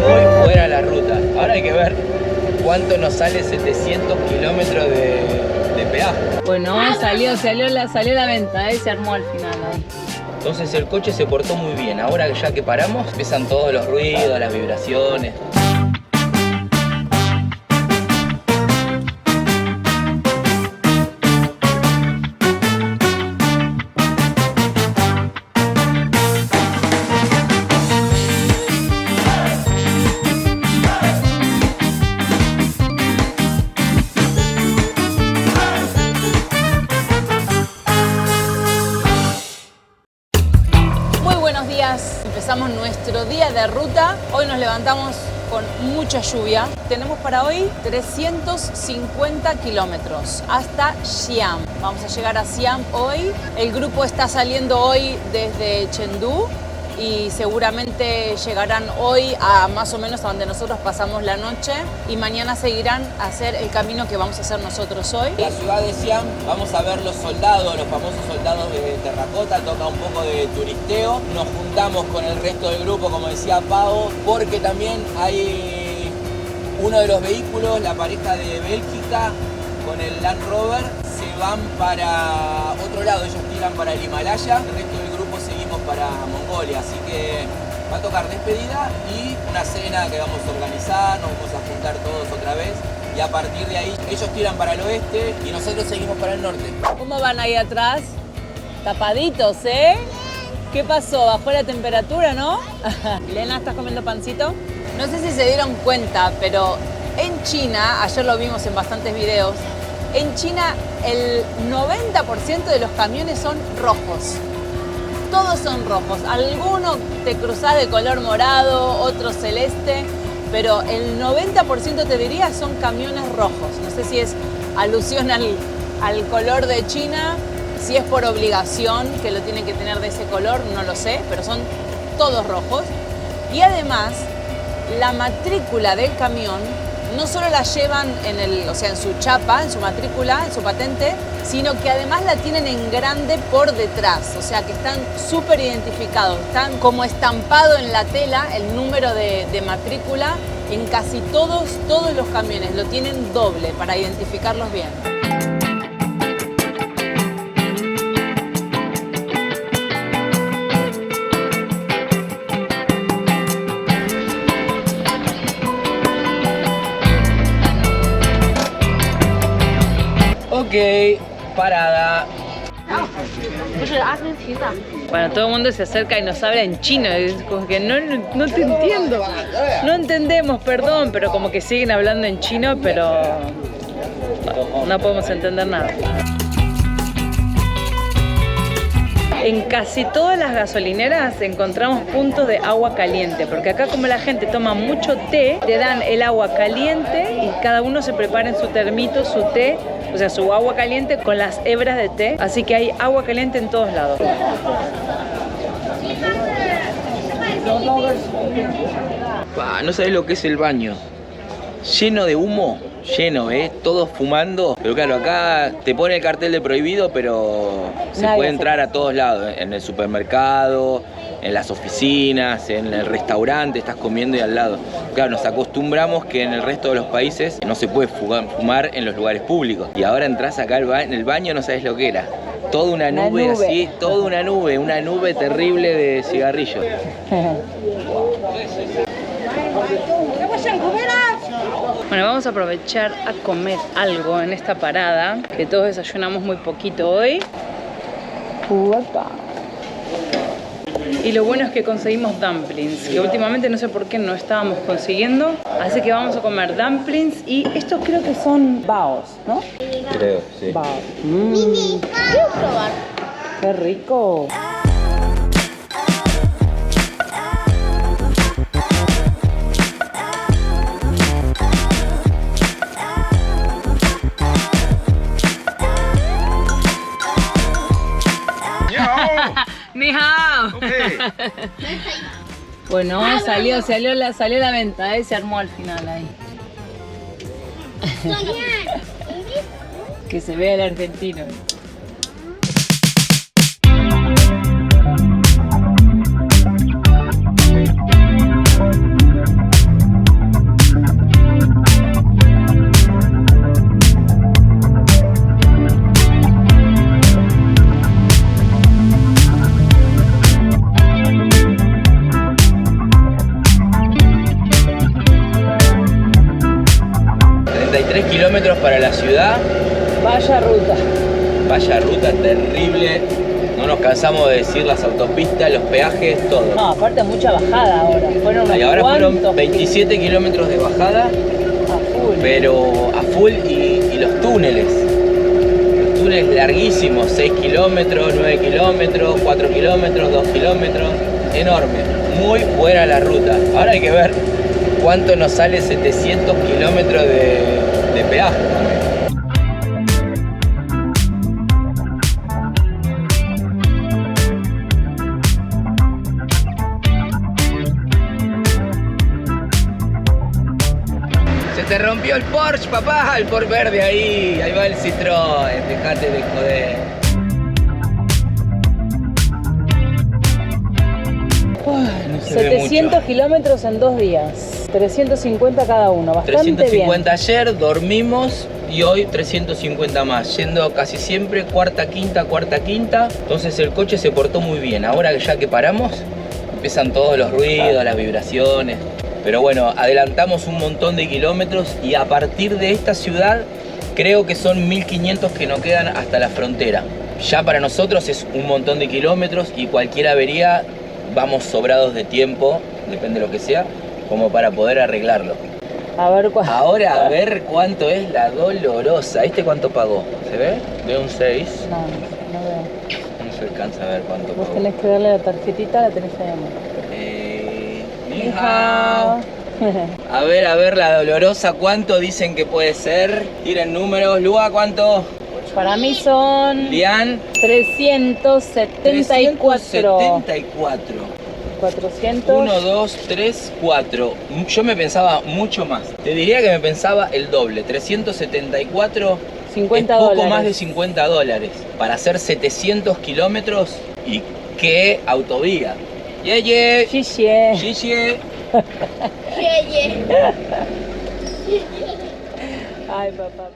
muy fuera la ruta. Ahora hay que ver cuánto nos sale 700 kilómetros de peaje. Bueno, salió la venta, se armó al final ahí. Entonces el coche se portó muy bien. Ahora ya que paramos, empiezan todos los ruidos, las vibraciones. Empezamos nuestro día de ruta. Hoy nos levantamos con mucha lluvia. Tenemos para hoy 350 kilómetros hasta Xi'an. Vamos a llegar a Xi'an hoy. El grupo está saliendo hoy desde Chengdu y seguramente llegarán hoy a más o menos a donde nosotros pasamos la noche y mañana seguirán a hacer el camino que vamos a hacer nosotros hoy. En la ciudad de Xi'an vamos a ver los soldados, los famosos soldados de terracota, toca un poco de turisteo. Nos juntamos con el resto del grupo, como decía Pau, porque también hay uno de los vehículos, la pareja de Bélgica con el Land Rover, se van para otro lado, ellos tiran para el Himalaya, el resto del grupo seguimos para Mongolia, así que va a tocar despedida y una cena que vamos a organizar, nos vamos a juntar todos otra vez y a partir de ahí ellos tiran para el oeste y nosotros seguimos para el norte. ¿Cómo van ahí atrás? Tapaditos, ¿eh? ¿Qué pasó? ¿Bajó la temperatura, no? Lena, ¿estás comiendo pancito? No sé si se dieron cuenta, pero en China, ayer lo vimos en bastantes videos, en China el 90% de los camiones son rojos. Todos son rojos. Algunos te cruzás de color morado, otros celeste, pero el 90% te diría son camiones rojos. No sé si es alusión al color de China, si es por obligación que lo tienen que tener de ese color, no lo sé, pero son todos rojos. Y además, la matrícula del camión no solo la llevan en su chapa, en su matrícula, en su patente, sino que además la tienen en grande por detrás, o sea que están súper identificados, están como estampado en la tela el número de matrícula en casi todos los camiones, lo tienen doble para identificarlos bien. Ok, parada. Bueno, todo el mundo se acerca y nos habla en chino, es como que no te entiendo. No entendemos, perdón, pero como que siguen hablando en chino, pero no podemos entender nada. En casi todas las gasolineras encontramos puntos de agua caliente, porque acá como la gente toma mucho té, te dan el agua caliente y cada uno se prepara en su termito su té, o sea, su agua caliente con las hebras de té, así que hay agua caliente en todos lados. No sabés lo que es el baño. Lleno de humo, lleno, todos fumando. Pero claro, acá te pone el cartel de prohibido, pero se puede entrar a todos lados. En el supermercado, en las oficinas, en el restaurante, estás comiendo y al lado. Claro, nos acostumbramos que en el resto de los países no se puede fumar en los lugares públicos. Y ahora entras acá en el baño, no sabes lo que era. Toda una nube así, toda una nube terrible de cigarrillos. Bueno, vamos a aprovechar a comer algo en esta parada, que todos desayunamos muy poquito hoy. ¡Uepa! Y lo bueno es que conseguimos dumplings, que últimamente no sé por qué no estábamos consiguiendo. Así que vamos a comer dumplings y estos creo que son baos, ¿no? Creo, sí. Bao. Quiero probar. ¡Qué rico! Ni hao. Okay. Bueno, salió la venta, se armó al final ahí. Que se vea el argentino. 3 kilómetros para la ciudad. Vaya ruta. Vaya ruta terrible. No nos cansamos de decir las autopistas, los peajes, todo. No, aparte mucha bajada ahora. Y ahora fueron 27 kilómetros de bajada. A full. Pero a full y los túneles. Los túneles larguísimos, 6 kilómetros, 9 kilómetros, 4 kilómetros, 2 kilómetros. Enorme. Muy buena la ruta. Ahora hay que ver cuánto nos sale 700 kilómetros de peaje también. Se rompió el Porsche, papá, el Porsche verde ahí va el Citroën, dejate de joder. No 700 kilómetros en 2 días, 350 cada uno, bastante 350 bien. ayer, dormimos y hoy 350 más, yendo casi siempre cuarta, quinta, entonces el coche se portó muy bien. Ahora ya que paramos, empiezan todos los ruidos, las vibraciones. Pero bueno, adelantamos un montón de kilómetros y a partir de esta ciudad creo que son 1500 que nos quedan hasta la frontera. Ya para nosotros es un montón de kilómetros y cualquier avería vamos sobrados de tiempo, depende de lo que sea, como para poder arreglarlo. A ver cuánto. Ahora a ver cuánto es la dolorosa. ¿Este cuánto pagó? ¿Se ve? Veo un 6. No veo. No se alcanza a ver cuánto Vos pagó. tenés que darle la tarjetita, la tenés ahí, amor. Ni hao. A ver la dolorosa, ¿cuánto dicen que puede ser? Tiren números. Lua, ¿cuánto? Para mí son Lian. 374. 400. 1, 2, 3, 4. Yo me pensaba mucho más. Te diría que me pensaba el doble. 374 50 es poco dólares. más de $50. Para hacer 700 kilómetros y qué autovía. Yeye. Xie. Yeye. Ay, papá.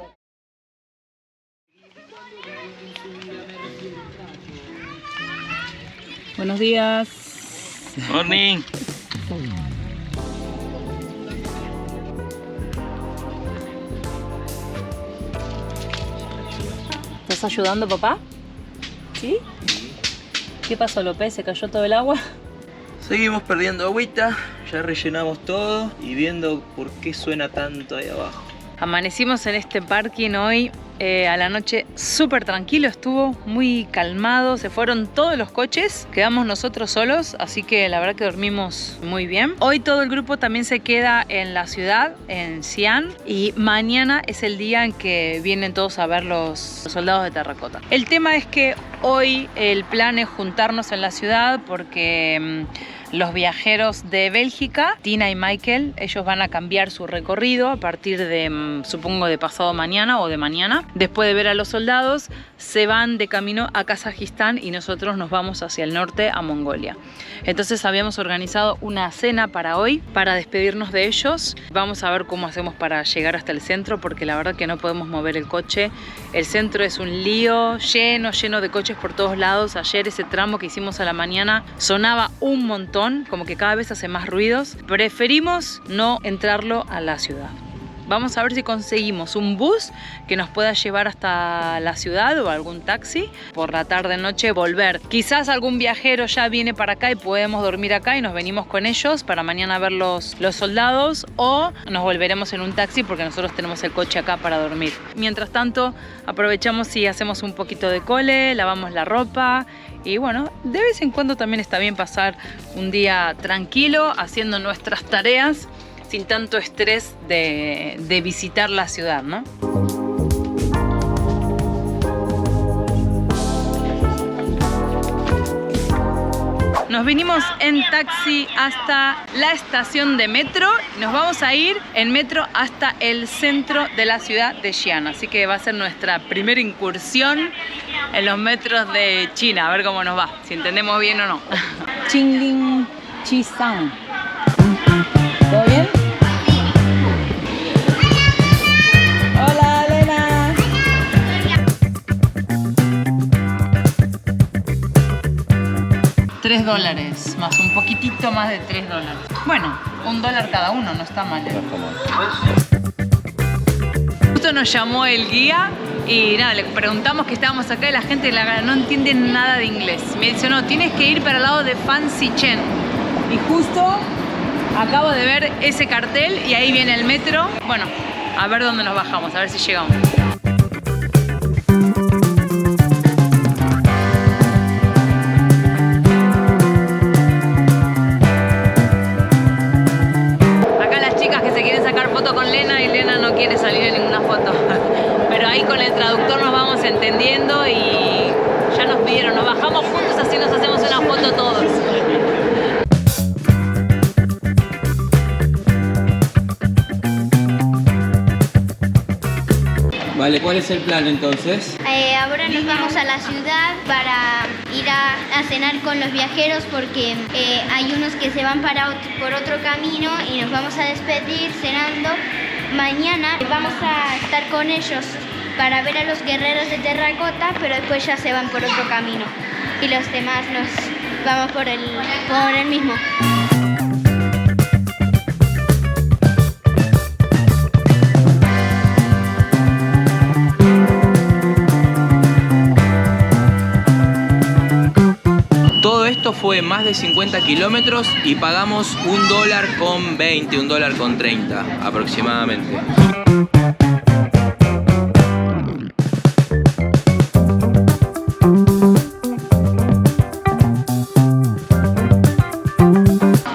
Buenos días. Morning. ¿Estás ayudando, papá? ¿Sí? ¿Qué pasó, López? ¿Se cayó todo el agua? Seguimos perdiendo agüita, ya rellenamos todo y viendo por qué suena tanto ahí abajo. Amanecimos en este parking hoy, a la noche súper tranquilo, estuvo muy calmado, se fueron todos los coches, quedamos nosotros solos, así que la verdad que dormimos muy bien. Hoy todo el grupo también se queda en la ciudad, en Xi'an, y mañana es el día en que vienen todos a ver los soldados de terracota. El tema es que hoy el plan es juntarnos en la ciudad porque los viajeros de Bélgica, Tina y Michael, ellos van a cambiar su recorrido a partir de, supongo, de pasado mañana o de mañana. Después de ver a los soldados, se van de camino a Kazajistán y nosotros nos vamos hacia el norte, a Mongolia. Entonces habíamos organizado una cena para hoy, para despedirnos de ellos. Vamos a ver cómo hacemos para llegar hasta el centro, porque la verdad que no podemos mover el coche. El centro es un lío, lleno de coches por todos lados. Ayer ese tramo que hicimos a la mañana sonaba un montón, como que cada vez hace más ruidos. Preferimos no entrarlo a la ciudad. Vamos a ver si conseguimos un bus que nos pueda llevar hasta la ciudad o algún taxi. Por la tarde-noche volver. Quizás algún viajero ya viene para acá y podemos dormir acá y nos venimos con ellos para mañana ver los soldados, o nos volveremos en un taxi porque nosotros tenemos el coche acá para dormir. Mientras tanto, aprovechamos y hacemos un poquito de cole, lavamos la ropa. Y bueno, de vez en cuando también está bien pasar un día tranquilo haciendo nuestras tareas sin tanto estrés de visitar la ciudad, ¿no? Nos vinimos en taxi hasta la estación de metro. Nos vamos a ir en metro hasta el centro de la ciudad de Xi'an. Así que va a ser nuestra primera incursión en los metros de China. A ver cómo nos va, si entendemos bien o no. Qingling Chisang. ¿Todo bien? Hola, Elena. $3 más un poquitito más de $3. Bueno, $1 cada uno, no está mal, ¿eh? justo nos llamó el guía y nada, le preguntamos que estábamos acá y la gente no entiende nada de inglés. Me dice, no, tienes que ir para el lado de Fansichen. Y justo acabo de ver ese cartel y ahí viene el metro. Bueno, a ver dónde nos bajamos, a ver si llegamos. Con Lena y Lena no quiere salir en ninguna foto, pero ahí con el traductor nos vamos entendiendo y ya nos pidieron, nos bajamos juntos, así nos hacemos una foto todos. Vale, ¿cuál es el plan entonces? Ahora nos vamos a la ciudad para ir a cenar con los viajeros porque hay unos que se van por otro camino y nos vamos a despedir cenando. Mañana vamos a estar con ellos para ver a los guerreros de terracota, pero después ya se van por otro camino y los demás nos vamos por el mismo. Todo esto fue más de 50 kilómetros y pagamos $1.20, $1.30 aproximadamente.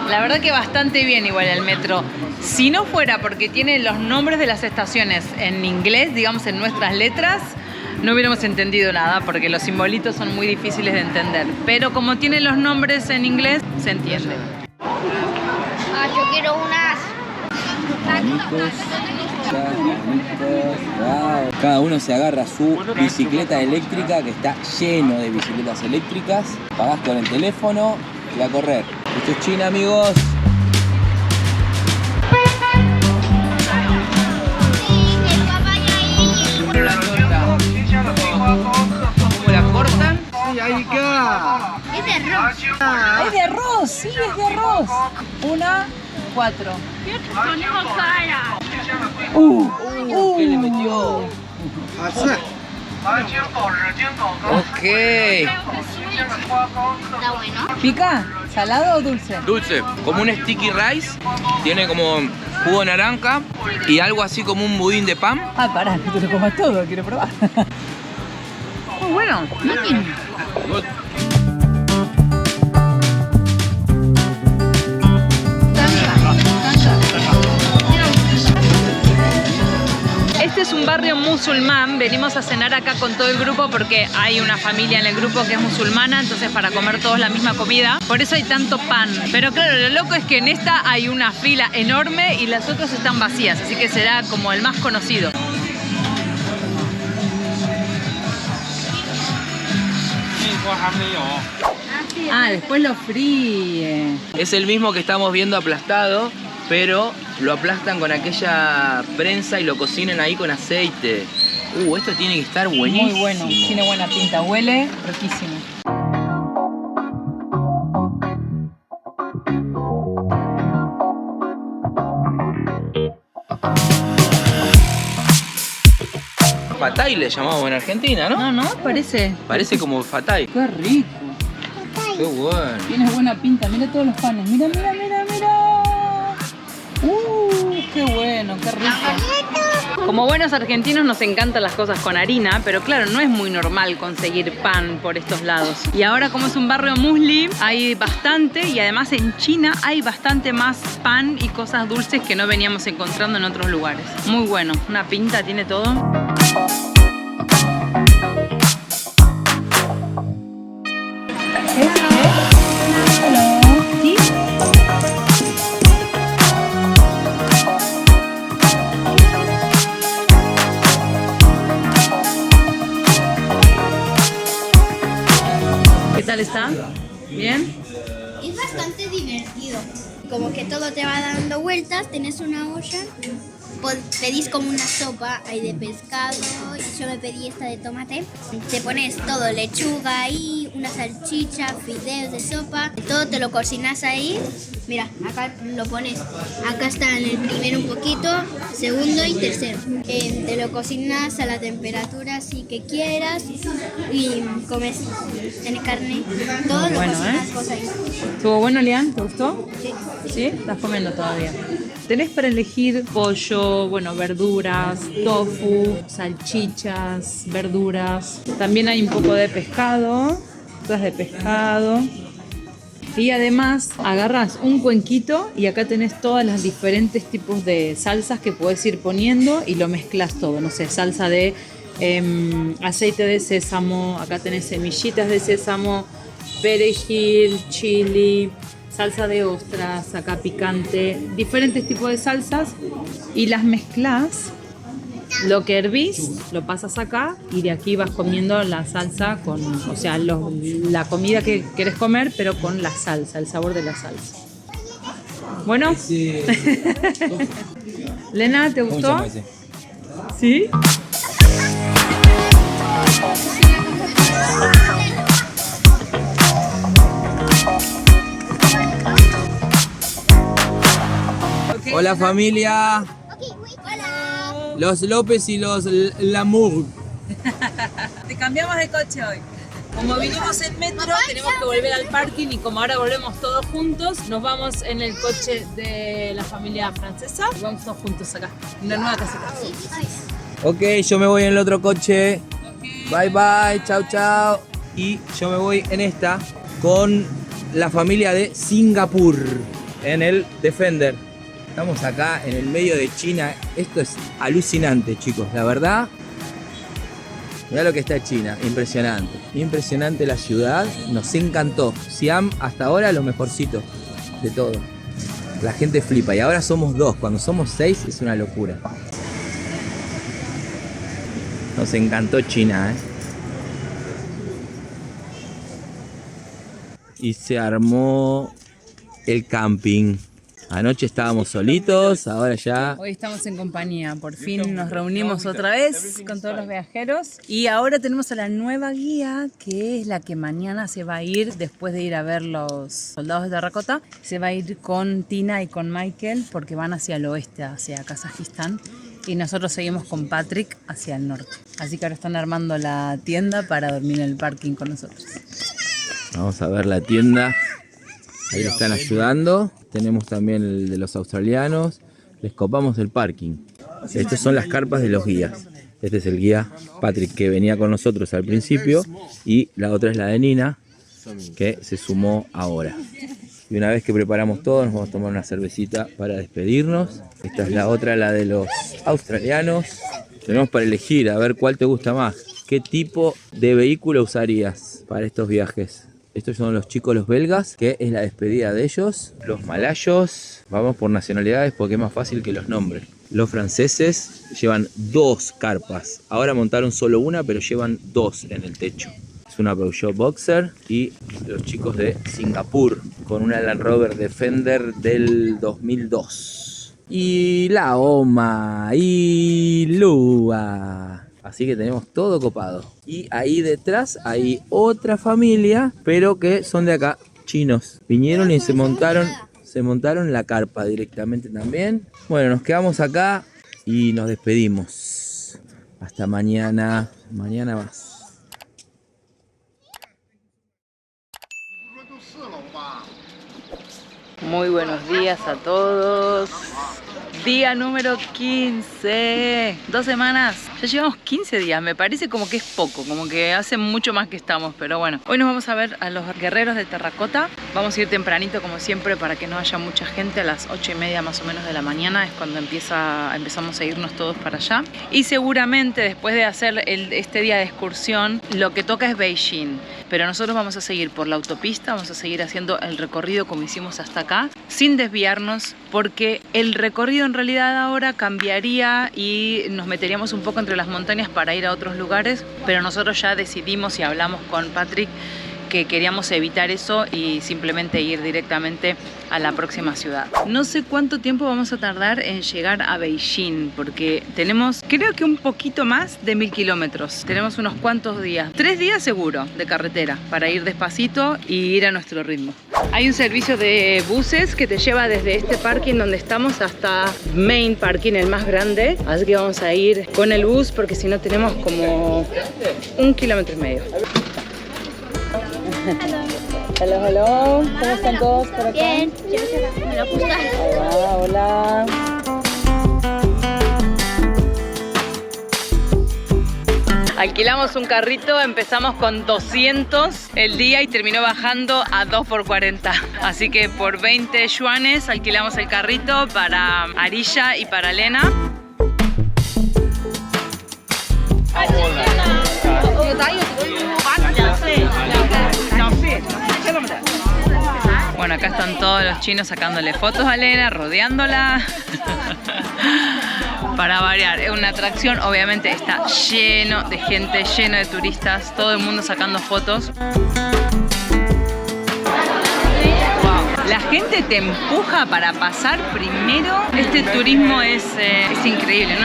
La verdad que bastante bien igual el metro. Si no fuera porque tiene los nombres de las estaciones en inglés, digamos en nuestras letras, no hubiéramos entendido nada porque los simbolitos son muy difíciles de entender. Pero como tiene los nombres en inglés, se entiende. Yo quiero unas. Wow. Cada uno se agarra su bicicleta eléctrica, que está lleno de bicicletas eléctricas. Pagás con el teléfono y a correr. Esto es China, amigos. ¿Cómo la cortan? Es de arroz. Es de arroz, sí, es de arroz. 4. ¿Qué le metió? Ok. Está bueno. ¿Pica? ¿Salado o dulce? Dulce, como un sticky rice. Tiene como jugo de naranja y algo así como un budín de pan. Ah, pará, que te lo comas todo, quiero probar. Muy bueno. Este es un barrio musulmán, venimos a cenar acá con todo el grupo porque hay una familia en el grupo que es musulmana, entonces para comer todos la misma comida, por eso hay tanto pan. Pero claro, lo loco es que en esta hay una fila enorme y las otras están vacías, así que será como el más conocido. Ah, después lo fríe. Es el mismo que estamos viendo aplastado, pero lo aplastan con aquella prensa y lo cocinan ahí con aceite. Esto tiene que estar buenísimo. Muy bueno, tiene buena pinta, huele riquísimo. Fatay le llamamos en Argentina, ¿no? No, parece. Parece como fatay. Qué rico. Qué bueno. Tiene buena pinta, mira todos los panes. Mira. Qué bueno, qué rico. Como buenos argentinos nos encantan las cosas con harina, pero claro, no es muy normal conseguir pan por estos lados. Y ahora como es un barrio muslim, hay bastante y además en China hay bastante más pan y cosas dulces que no veníamos encontrando en otros lugares. Muy bueno, una pinta tiene todo. ¿Qué tal está? ¿Bien? Es bastante divertido. Como que todo te va dando vueltas, tenés una olla pedís como una sopa ahí de pescado y yo me pedí esta de tomate. Te pones todo, lechuga ahí, una salchicha, fideos de sopa, todo te lo cocinas ahí. Mira, acá lo pones, acá está en el primero un poquito, segundo y tercero. Te lo cocinas a la temperatura así que quieras y comes, tenés carne, todo lo cocinas vos ahí. ¿Estuvo bueno, Lian? ¿Te gustó? Sí. ¿Sí? ¿Estás comiendo todavía? Tenés para elegir pollo, bueno, verduras, tofu, salchichas, verduras. También hay un poco de pescado, cosas de pescado. Y además agarras un cuenquito y acá tenés todas las diferentes tipos de salsas que podés ir poniendo y lo mezclas todo. No sé, salsa de aceite de sésamo, acá tenés semillitas de sésamo, perejil, chili, salsa de ostras, acá picante, diferentes tipos de salsas y las mezclas. Lo que hervís, lo pasas acá y de aquí vas comiendo la salsa con, o sea, la comida que querés comer, pero con la salsa, el sabor de la salsa. Bueno. Sí. Lena, ¿te gustó? ¿Sí? Hola familia. Hola. Los López y los Lamour. Te cambiamos de coche hoy. Como vinimos en metro, tenemos que volver al parking y como ahora volvemos todos juntos, nos vamos en el coche de la familia francesa y vamos todos juntos acá, en la nueva caseta. Ok, yo me voy en el otro coche. Bye bye, chao chao. Y yo me voy en esta con la familia de Singapur en el Defender. Estamos acá en el medio de China. Esto es alucinante, chicos, la verdad. Mirá lo que está China, impresionante. Impresionante la ciudad, nos encantó. Siam hasta ahora lo mejorcito de todo. La gente flipa y ahora somos 2, cuando somos 6 es una locura. Nos encantó China, ¿eh? Y se armó el camping. Anoche estábamos solitos, ahora ya... Hoy estamos en compañía, por fin nos reunimos otra vez con todos los viajeros y ahora tenemos a la nueva guía que es la que mañana se va a ir después de ir a ver los soldados de terracota. Se va a ir con Tina y con Michael porque van hacia el oeste, hacia Kazajistán y nosotros seguimos con Patrick hacia el norte. Así que ahora están armando la tienda para dormir en el parking con nosotros. Vamos a ver la tienda. Ahí le están ayudando. Tenemos también el de los australianos. Les copamos el parking. Estas son las carpas de los guías. Este es el guía Patrick que venía con nosotros al principio. Y la otra es la de Nina, que se sumó ahora. Y una vez que preparamos todo, nos vamos a tomar una cervecita para despedirnos. Esta es la otra, la de los australianos. Tenemos para elegir, a ver cuál te gusta más. ¿Qué tipo de vehículo usarías para estos viajes? Estos son los chicos, los belgas, que es la despedida de ellos. Los malayos, vamos por nacionalidades porque es más fácil que los nombres. Los franceses llevan 2 carpas. Ahora montaron solo una, pero llevan 2 en el techo. Es una Peugeot Boxer. Y los chicos de Singapur, con una Land Rover Defender del 2002. Y la Oma y Lua. Así que tenemos todo copado. Y ahí detrás hay otra familia, pero que son de acá, chinos. Vinieron y se montaron la carpa directamente también. Bueno, nos quedamos acá y nos despedimos. Hasta mañana. Mañana más. Muy buenos días a todos. Día número 15. 2 semanas. Ya llevamos 15 días. Me parece como que es poco, como que hace mucho más que estamos. Pero bueno, hoy nos vamos a ver a los guerreros de terracota. Vamos a ir tempranito como siempre para que no haya mucha gente. A las 8:30 más o menos de la mañana es cuando empezamos a irnos todos para allá. Y seguramente después de hacer este día de excursión, lo que toca es Beijing. Pero nosotros vamos a seguir por la autopista, vamos a seguir haciendo el recorrido como hicimos hasta acá, sin desviarnos, porque el recorrido en realidad ahora cambiaría y nos meteríamos un poco entre las montañas para ir a otros lugares, pero nosotros ya decidimos y hablamos con Patrick que queríamos evitar eso y simplemente ir directamente a la próxima ciudad. No sé cuánto tiempo vamos a tardar en llegar a Beijing, porque tenemos, creo que un poquito más de 1000 kilómetros. Tenemos unos cuantos días, 3 días seguro de carretera, para ir despacito y ir a nuestro ritmo. Hay un servicio de buses que te lleva desde este parking donde estamos hasta Main Parking, el más grande. Así que vamos a ir con el bus porque si no tenemos como 1,5 kilómetros. Hello, hello. ¿Cómo están todos por acá? Bien, me lo gusta. Hola, hola. Alquilamos un carrito, empezamos con 200 el día y terminó bajando a 2 por 40. Así que por 20 yuanes alquilamos el carrito para Arilla y para Lena. Bueno, acá están todos los chinos sacándole fotos a Lena, rodeándola. Para variar, es una atracción, obviamente está lleno de gente, lleno de turistas, todo el mundo sacando fotos. La gente te empuja para pasar primero. Este turismo es increíble.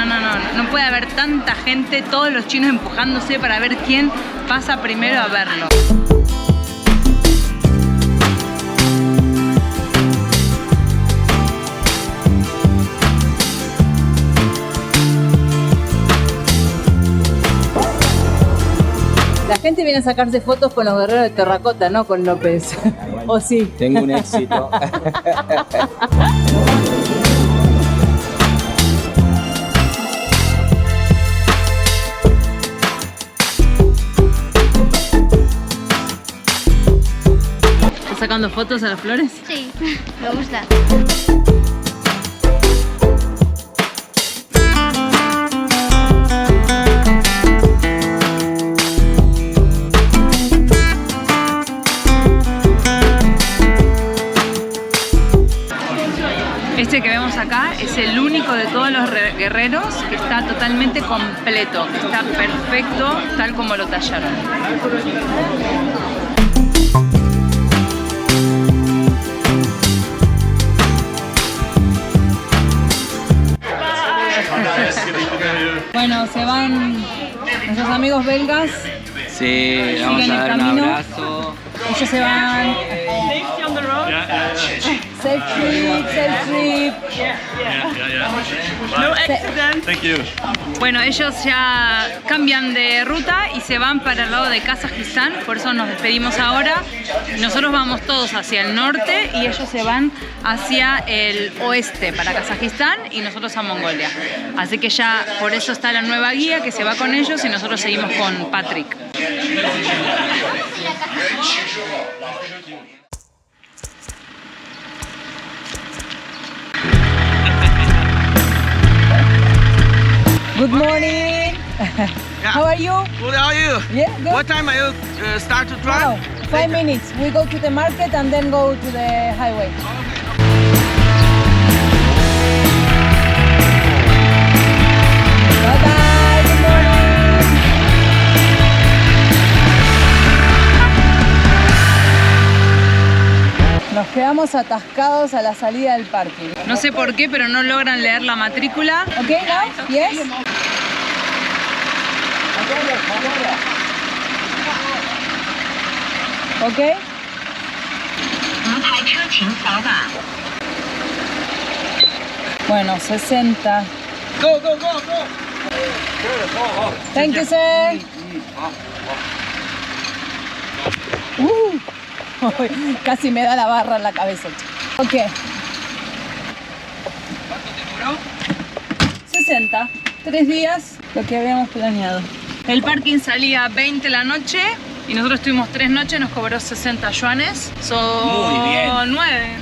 No puede haber tanta gente, todos los chinos empujándose para ver quién pasa primero a verlo. La gente viene a sacarse fotos con los guerreros de terracota, no con López. ¿O sí? Tengo un éxito. ¿Estás sacando fotos a las flores? Sí, me gusta. Este que vemos acá es el único de todos los guerreros que está totalmente completo, que está perfecto tal como lo tallaron. Bueno, se van nuestros amigos belgas. Sí, vamos a dar un abrazo. Ellos se van. Safe trip. No accident. Thank you. Bueno, ellos ya cambian de ruta y se van para el lado de Kazajistán, por eso nos despedimos ahora. Nosotros vamos todos hacia el norte y ellos se van hacia el oeste, para Kazajistán, y nosotros a Mongolia. Así que ya por eso está la nueva guía que se va con ellos y nosotros seguimos con Patrick. Good morning. How are you? Good, how are you? Yeah, good. What time are you start to drive? Now, 5 minutes. We go to the market and then go to the highway. Bye bye. Good morning. Nos quedamos atascados a la salida del parking. No sé por qué, pero no logran leer la matrícula. Okay, now? Yes. Okay. Bueno, 60. Go, go, go, go. Thank you, sir. Casi me da la barra en la cabeza. Ok. ¿Cuánto te duró? 60. 3 días, lo que habíamos planeado. El parking salía 20 la noche y nosotros estuvimos 3 noches, nos cobró 60 yuanes. Son Muy bien.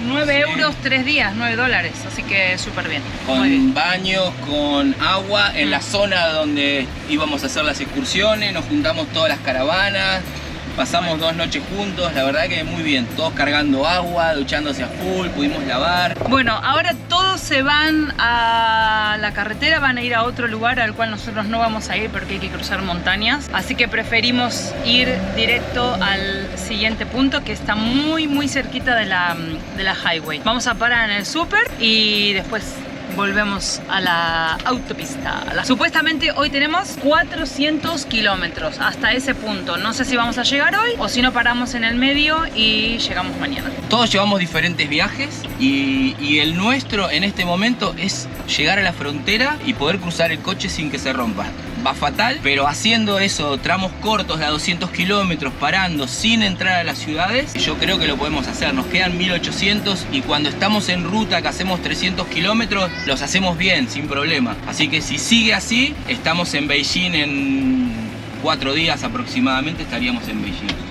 9 euros 3 días, $9. Así que súper bien. Muy Con bien. baños, con agua, en la zona donde íbamos a hacer las excursiones, nos juntamos todas las caravanas, pasamos 2 noches juntos, la verdad que muy bien, todos cargando agua, duchándose a full, pudimos lavar. Bueno, ahora todos se van a la la carretera, van a ir a otro lugar al cual nosotros no vamos a ir porque hay que cruzar montañas. Así que preferimos ir directo al siguiente punto, que está muy cerquita de la highway. Vamos a parar en el súper y después volvemos a la autopista. Supuestamente hoy tenemos 400 kilómetros hasta ese punto. No sé si vamos a llegar hoy o si no paramos en el medio y llegamos mañana. Todos llevamos diferentes viajes y el nuestro en este momento es llegar a la frontera y poder cruzar el coche sin que se rompa. Va fatal, pero haciendo eso, tramos cortos de a 200 kilómetros, parando sin entrar a las ciudades, yo creo que lo podemos hacer. Nos quedan 1800 y cuando estamos en ruta que hacemos 300 kilómetros, los hacemos bien, sin problema. Así que si sigue así, estamos en Beijing en 4 días aproximadamente, estaríamos en Beijing.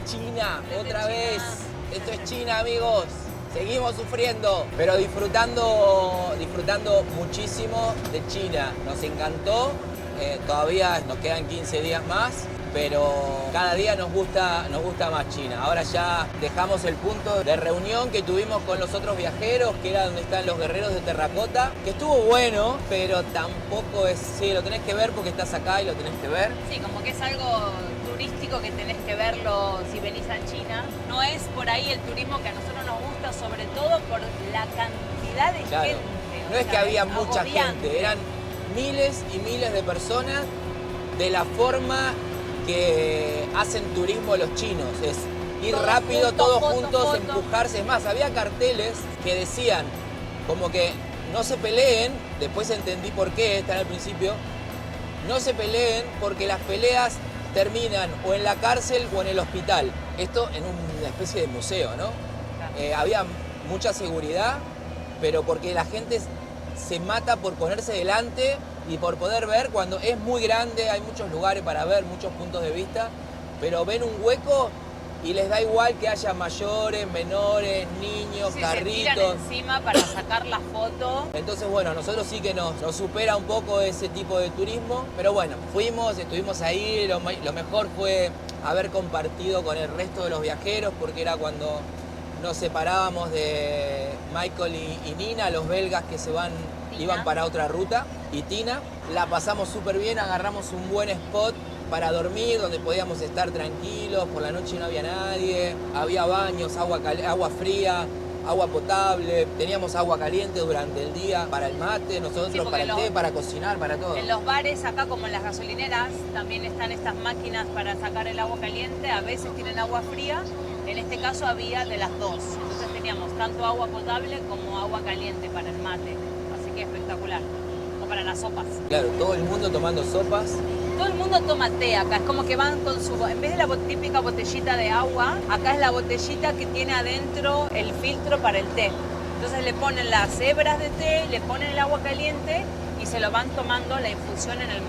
China, otra vez. Esto es China, amigos. Seguimos sufriendo, pero disfrutando muchísimo de China. Nos encantó. Todavía nos quedan 15 días más, pero cada día nos gusta más China. Ahora ya dejamos el punto de reunión que tuvimos con los otros viajeros, que era donde están los guerreros de terracota, que estuvo bueno, pero tampoco es... Sí, lo tenés que ver porque estás acá y lo tenés que ver. Sí, como que es algo turístico que tenés que verlo si venís a China. No es por ahí el turismo que a nosotros nos gusta, sobre todo por la cantidad de Claro. gente. No es que había es mucha agobiante. gente, eran miles y miles de personas de la forma que hacen turismo los chinos. Es ir Todos rápido, juntos, todos foto, juntos, foto. empujarse. Es más, había carteles que decían como que no se peleen, después entendí por qué, está al principio, no se peleen porque las peleas terminan o en la cárcel o en el hospital. Esto en una especie de museo, ¿no? Había mucha seguridad, pero porque la gente se mata por ponerse delante y por poder ver cuando es muy grande, hay muchos lugares para ver, muchos puntos de vista, pero ven un hueco y les da igual que haya mayores, menores, niños, Sí, carritos. se tiran encima para sacar la foto. Entonces, bueno, nosotros sí que nos supera un poco ese tipo de turismo, pero bueno, fuimos, estuvimos ahí, lo mejor fue haber compartido con el resto de los viajeros, porque era cuando nos separábamos de Michael y Nina, los belgas que iban para otra ruta, y Tina. La pasamos súper bien, agarramos un buen spot para dormir, donde podíamos estar tranquilos, por la noche no había nadie, había baños, agua fría, agua potable, teníamos agua caliente durante el día para el mate, nosotros Sí, para el té, para cocinar, para todo. En los bares acá, como en las gasolineras, también están estas máquinas para sacar el agua caliente, a veces tienen agua fría, en este caso había de las dos, entonces teníamos tanto agua potable como agua caliente para el mate, así que espectacular, o para las sopas. Claro, todo el mundo tomando sopas. Todo el mundo toma té acá, es como que van con su... En vez de la típica botellita de agua, acá es la botellita que tiene adentro el filtro para el té. Entonces le ponen las hebras de té, le ponen el agua caliente y se lo van tomando la infusión en el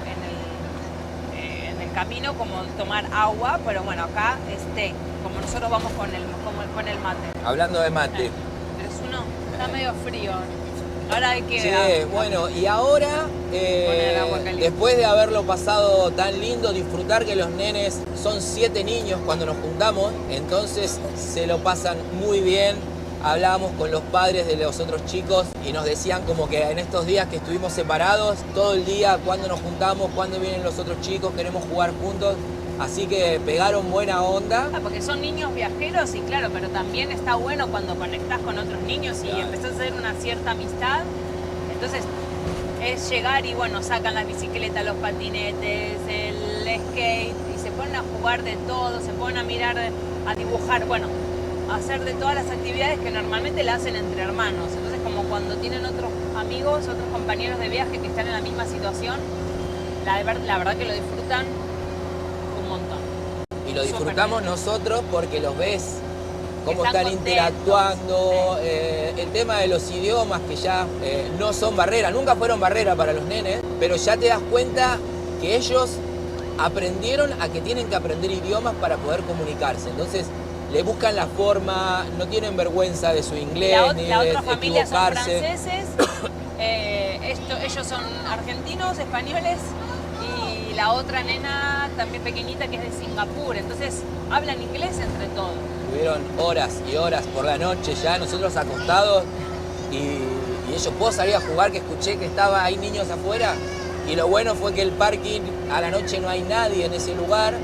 camino, como tomar agua, pero bueno, acá es té, como nosotros vamos con el mate. Hablando de mate. 3-1, está medio frío. Ahora hay que... Sí, bueno, y ahora, Poner agua caliente. después de haberlo pasado tan lindo, disfrutar que los nenes son 7 niños cuando nos juntamos, entonces se lo pasan muy bien. Hablábamos con los padres de los otros chicos y nos decían como que en estos días que estuvimos separados, todo el día, cuando nos juntamos, cuando vienen los otros chicos, queremos jugar juntos. Así que pegaron buena onda. Porque son niños viajeros y claro, pero también está bueno cuando conectás con otros niños y Claro. empezás a hacer una cierta amistad. Entonces es llegar y bueno, sacan las bicicletas, los patinetes, el skate y se ponen a jugar de todo, se ponen a mirar, a dibujar, bueno, a hacer de todas las actividades que normalmente la hacen entre hermanos. Entonces como cuando tienen otros amigos, otros compañeros de viaje que están en la misma situación, la verdad que lo disfrutan un montón. Y lo disfrutamos nosotros porque los ves cómo Están están contentos, interactuando. El tema de los idiomas que ya no son barrera, nunca fueron barrera para los nenes, pero ya te das cuenta que ellos aprendieron a que tienen que aprender idiomas para poder comunicarse. Entonces le buscan la forma, no tienen vergüenza de su inglés, ni La de otra familia son equivocarse. franceses, ellos son argentinos, españoles, y la otra nena también pequeñita que es de Singapur, entonces hablan inglés entre todos. Tuvieron horas y horas por la noche ya, nosotros acostados, y ellos, ¿puedo salir a jugar? Que escuché que hay niños afuera, y lo bueno fue que el parking, a la noche no hay nadie en ese lugar,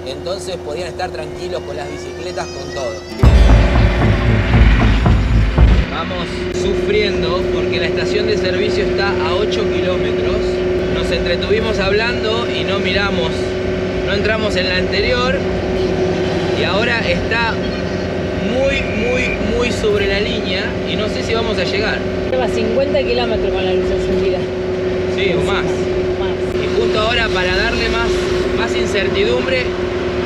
entonces podían estar tranquilos con las bicicletas, con todo. Vamos sufriendo porque la estación de servicio está a 8 kilómetros. Nos entretuvimos hablando y no miramos, no entramos en la anterior y ahora está muy sobre la línea y no sé si vamos a llegar. Lleva 50 kilómetros con la luz encendida. Sí, o más. Y justo ahora, para darle más incertidumbre,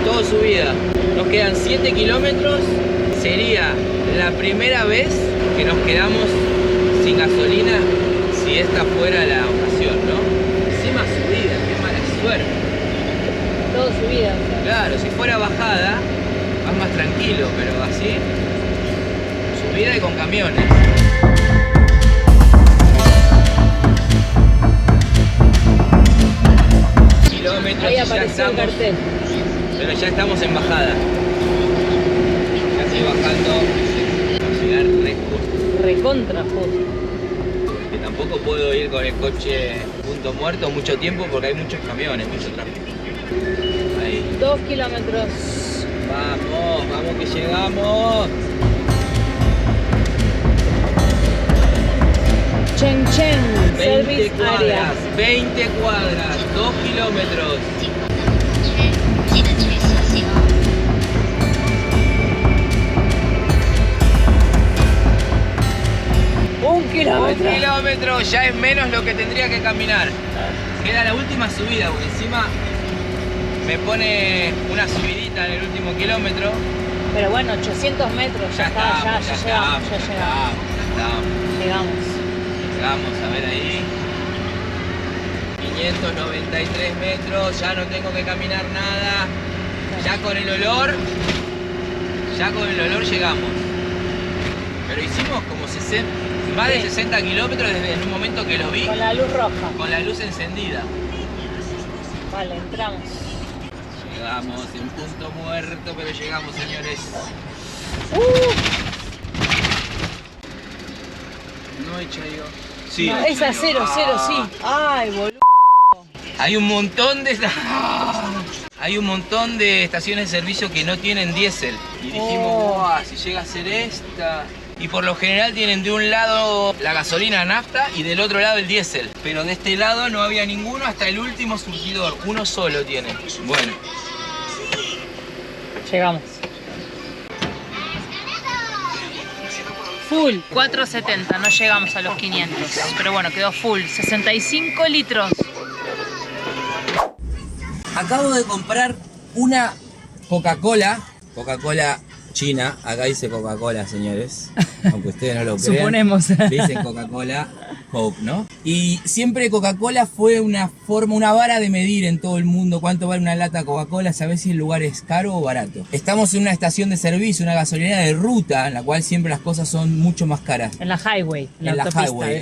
todo subida. Nos quedan 7 kilómetros, sería la primera vez que nos quedamos sin gasolina si esta fuera la ocasión, ¿no? Encima subida, qué mala suerte. Todo subida. Claro, si fuera bajada, vas más tranquilo, pero así, subida y con camiones. Kilómetros Ahí y ya apareció el estamos, cartel. pero ya estamos en bajada. Ya estoy bajando, vamos a llegar re justo. Recontra justo. Que tampoco puedo ir con el coche punto muerto mucho tiempo porque hay muchos camiones, mucho tráfico. Ahí. 2 kilómetros. Vamos que llegamos. Chen Chen, 20 Service cuadras, Area. 20 cuadras, 2 kilómetros. Un kilómetro. 1 kilómetro, ya es menos lo que tendría que caminar. Queda la última subida, porque encima me pone una subidita en el último kilómetro. Pero bueno, 800 metros, ya está, ya llegamos. Llegamos, a ver ahí. 593 metros, ya no tengo que caminar nada. Ya con el olor llegamos. Pero hicimos como más de 60 kilómetros desde un momento que lo vi. Con la luz roja. Con la luz encendida. Vale, entramos. Llegamos en punto muerto, pero llegamos, señores. No he chayo. Sí, No, hay es a chayo. 0, sí. Ay, boludo. Hay un montón de estaciones de servicio que no tienen diésel. Y dijimos, guau, si llega a ser esta. Y por lo general tienen de un lado la gasolina nafta y del otro lado el diésel. Pero de este lado no había ninguno hasta el último surtidor. Uno solo tiene. Bueno. Llegamos. Full, 470, no llegamos a los 500. Pero bueno, quedó full, 65 litros. Acabo de comprar una Coca-Cola China, acá dice Coca-Cola, señores, aunque ustedes no lo crean. Suponemos. Dice Coca-Cola, Coke, ¿no? Y siempre Coca-Cola fue una vara de medir en todo el mundo cuánto vale una lata de Coca-Cola, sabés si el lugar es caro o barato. Estamos en una estación de servicio, una gasolinera de ruta, en la cual siempre las cosas son mucho más caras. En la highway, En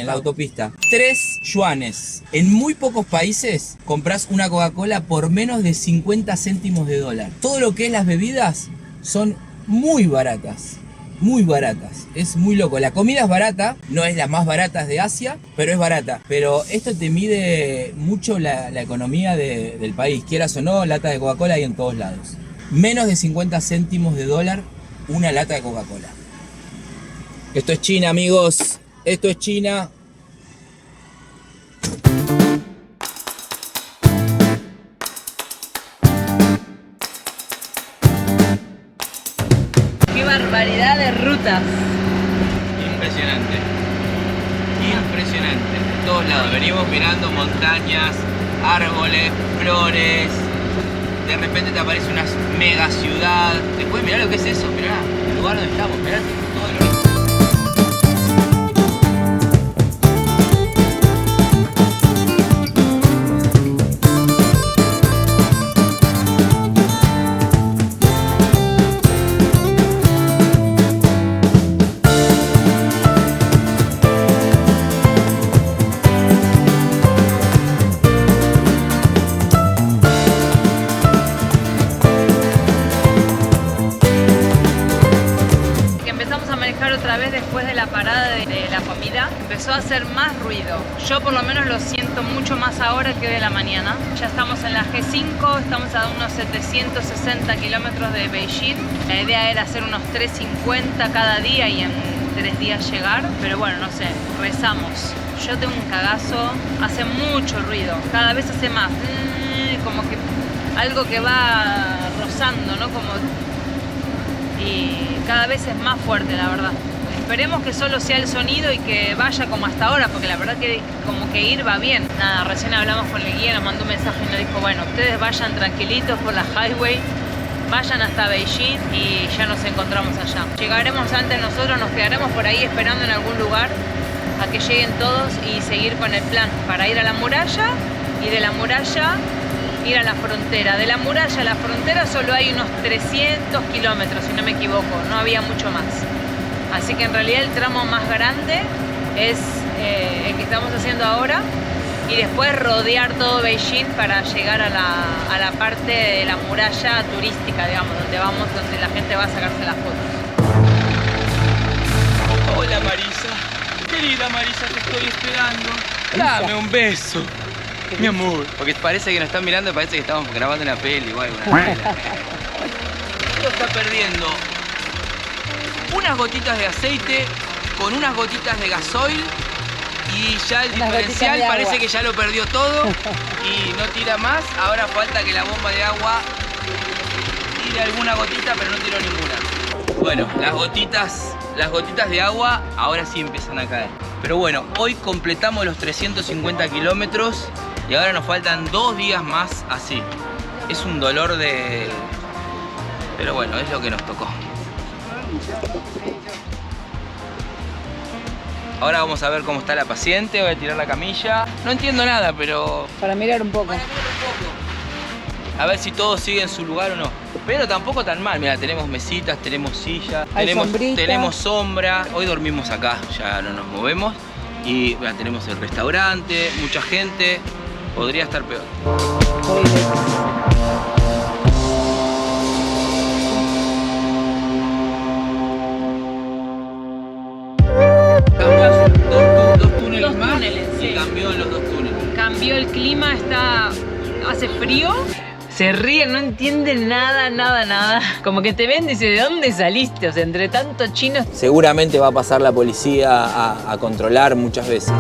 la autopista. 3 yuanes. En muy pocos países compras una Coca-Cola por menos de 50 céntimos de dólar. Todo lo que es las bebidas son muy baratas. Muy baratas, es muy loco. La comida es barata, no es la más barata de Asia, pero es barata. Pero esto te mide mucho la economía del país, quieras o no, lata de Coca-Cola hay en todos lados. Menos de 50 céntimos de dólar una lata de Coca-Cola. Esto es China, amigos, esto es China. Barbaridad de rutas. Impresionante. Impresionante. De todos lados. Venimos mirando montañas, árboles, flores. De repente te aparece una mega ciudad. Después mirá lo que es eso. Mirá el lugar donde estamos. Mirá todo lo que... manejar otra vez después de la parada de la comida. Empezó a hacer más ruido. Yo por lo menos lo siento mucho más ahora que de la mañana. Ya estamos en la G5, estamos a unos 760 kilómetros de Beijing. La idea era hacer unos 350 cada día y en 3 días llegar, pero bueno, no sé, rezamos. Yo tengo un cagazo, hace mucho ruido, cada vez hace más, como que algo que va rozando, ¿no? Y cada vez es más fuerte, la verdad. Esperemos que solo sea el sonido y que vaya como hasta ahora, porque la verdad que como que ir va bien. Nada, recién hablamos con el guía, nos mandó un mensaje y nos dijo, bueno, ustedes vayan tranquilitos por la highway, vayan hasta Beijing y ya nos encontramos allá. Llegaremos antes nosotros, nos quedaremos por ahí esperando en algún lugar a que lleguen todos y seguir con el plan para ir a la muralla y de la muralla ir a la frontera. De la muralla a la frontera solo hay unos 300 kilómetros, si no me equivoco, no había mucho más. Así que en realidad el tramo más grande es el que estamos haciendo ahora y después rodear todo Beijing para llegar a la parte de la muralla turística, digamos, donde la gente va a sacarse las fotos. Hola Marisa, querida Marisa, te estoy esperando. Dame un beso, mi amor. Porque parece que nos están mirando y parece que estamos grabando una peli o algo. Esto está perdiendo unas gotitas de aceite con unas gotitas de gasoil y ya el diferencial parece que ya lo perdió todo y no tira más. Ahora falta que la bomba de agua tire alguna gotita, pero no tiró ninguna. Bueno, las gotitas de agua ahora sí empiezan a caer. Pero bueno, hoy completamos los 350 kilómetros y ahora nos faltan 2 días más así. Es un dolor de... pero bueno, es lo que nos tocó. Ahora vamos a ver cómo está la paciente, voy a tirar la camilla. No entiendo nada, pero... Para mirar un poco. A ver si todo sigue en su lugar o no. Pero tampoco tan mal. Mira, tenemos mesitas, tenemos sillas, tenemos sombra. Hoy dormimos acá, ya no nos movemos. Y mira, tenemos el restaurante, mucha gente. Podría estar peor. Dos túneles más sí. Y cambió en los 2 túneles. Cambió el clima, hace frío. Se ríen, no entienden nada. Como que te ven y dicen, ¿de dónde saliste? O sea, entre tantos chinos. Seguramente va a pasar la policía a controlar muchas veces.